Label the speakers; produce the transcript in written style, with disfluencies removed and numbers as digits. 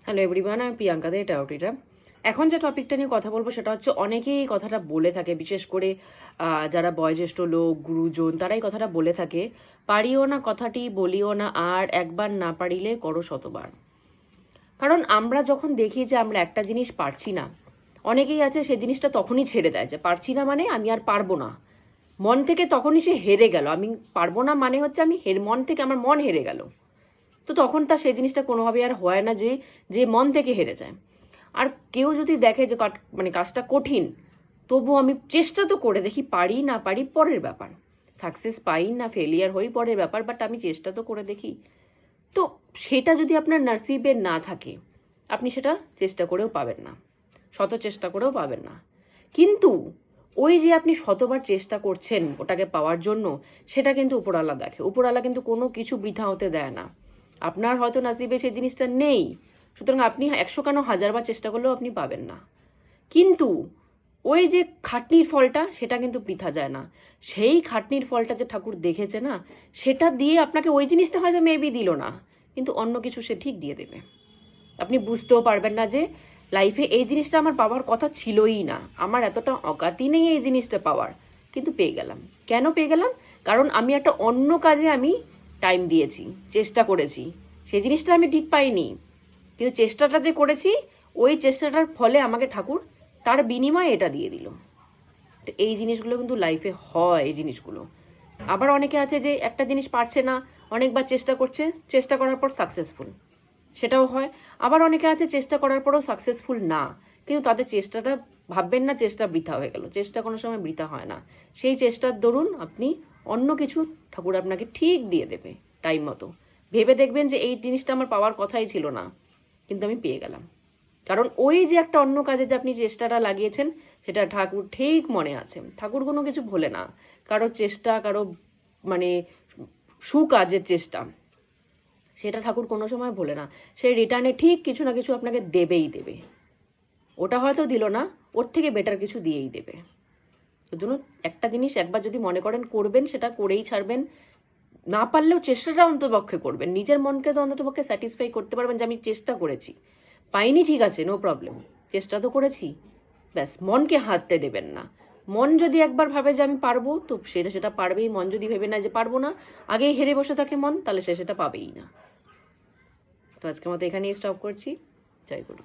Speaker 1: Hello everyone, আমি প্রিয়াঙ্কা দে টাউটিরা। এখন যে টপিকটা নিয়ে কথা বলবো সেটা হচ্ছে, অনেকেই এই কথাটা বলে থাকে, বিশেষ করে যারা বয়োজ্যেষ্ঠ লোক, গুরুজন, তারা এই কথাটা বলে থাকে, পারিও না কথাটি বলিও না, আর একবার না পারিলে করো শতবার। কারণ আমরা যখন দেখি যে আমরা একটা জিনিস পারছি না, অনেকেই আছে সে জিনিসটা তখনই ছেড়ে দেয়, যে পারছি না মানে আমি আর পারবো না। মন থেকে তখনই সে হেরে গেল। আমি পারবো না মানে হচ্ছে আমি মন থেকে আমার মন হেরে গেল। তো তখন তার সেই জিনিসটা কোনোভাবেই আর হয় না, যে যে মন থেকে হেরে যায়। আর কেউ যদি দেখে যে মানে কাজটা কঠিন, তবু আমি চেষ্টা তো করে দেখি, পারি না পারি পরের ব্যাপার, সাকসেস পাই না ফেলিয়ার হই পরের ব্যাপার, বাট আমি চেষ্টা তো করে দেখি। তো সেটা যদি আপনার নসিবে না থাকে, আপনি সেটা চেষ্টা করেও পাবেন না, শত চেষ্টা করেও পাবেন না। কিন্তু ওই যে আপনি শতবার চেষ্টা করছেন ওটাকে পাওয়ার জন্য, সেটা কিন্তু উপরওয়ালা দেখে। উপরওয়ালা কিন্তু কোনো কিছু বৃথা হতে দেয় না। আপনার হয়তো নসিবে সেই জিনিসটা নেই, সুতরাং আপনি 100 কেন 1000বার চেষ্টা করলেও আপনি পাবেন না। কিন্তু ওই যে খাটনির ফলটা, সেটা কিন্তু বৃথা যায় না। সেই খাটনির ফলটা যে ঠাকুর দেখেছে না, সেটা দিয়ে আপনাকে ওই জিনিসটা হয়তো মেবি দিল না, কিন্তু অন্য কিছু সে ঠিক দিয়ে দেবে। আপনি বুঝতেও পারবেন না যে লাইফে এই জিনিসটা আমার পাওয়ার কথা ছিলই না, আমার এতটা অকাতই নেই এই জিনিসটা পাওয়ার, কিন্তু পেয়ে গেলাম। কেন পেয়ে গেলাম? কারণ আমি একটা অন্য কাজে আমি টাইম দিয়েছি, চেষ্টা করেছি। সেই জিনিসটা আমি ঠিক পাইনি, কিন্তু চেষ্টাটা যে করেছি, ওই চেষ্টাটার ফলে আমাকে ঠাকুর তার বিনিময়ে এটা দিয়ে দিল। তো এই জিনিসগুলো কিন্তু লাইফে হয়, এই জিনিসগুলো। আবার অনেকে আছে যে একটা জিনিস পারছে না, অনেকবার চেষ্টা করছে, চেষ্টা করার পর সাকসেসফুল, সেটাও হয়। আবার অনেকে আছে চেষ্টা করার পরও সাকসেসফুল না, কিন্তু তাদের চেষ্টাটা, ভাববেন না চেষ্টা বৃথা হয়ে গেল। চেষ্টা কোনো সময় বৃথা হয় না। সেই চেষ্টার দরুন আপনি অন্য কিছু ঠাকুর আপনাকে ঠিক দিয়ে দেবে টাইম মতো। ভেবে দেখবেন যে এই জিনিসটা আমার পাওয়ার কথাই ছিল না, কিন্তু আমি পেয়ে গেলাম। কারণ ওই যে একটা অন্য কাজে যে আপনি চেষ্টাটা লাগিয়েছেন, সেটা ঠাকুর ঠিক মনে আছে। ঠাকুর কোনো কিছু ভোলে না। কারো চেষ্টা, কারো মানে সুকাজের চেষ্টা, সেটা ঠাকুর কোনো সময় ভোলে না। সেই রিটার্নে ঠিক কিছু না কিছু আপনাকে দেবেই দেবে। ওটা হয়তো দিল না, ওর থেকে বেটার কিছু দিয়েই দেবে। ওর জন্য একটা জিনিস একবার যদি মনে করেন করবেন, সেটা করেই ছাড়বেন। না পারলেও চেষ্টাটা অন্ততপক্ষে করবেন। নিজের মনকে তো অন্ততপক্ষে স্যাটিসফাই করতে পারবেন যে আমি চেষ্টা করেছি। পাইনি ঠিক আছে, নো প্রবলেম, চেষ্টা তো করেছি। ব্যাস, মনকে হারতে দেবেন না। মন যদি একবার ভাবে যে আমি পারবো, তো সেটা পারবেই। মন যদি ভেবে না যে পারবো না, আগেই হেরে বসে থাকে মন, তাহলে সেটা পাবেই না। তো আজকের মতো এখানেই স্টপ করছি। জয় গুরু।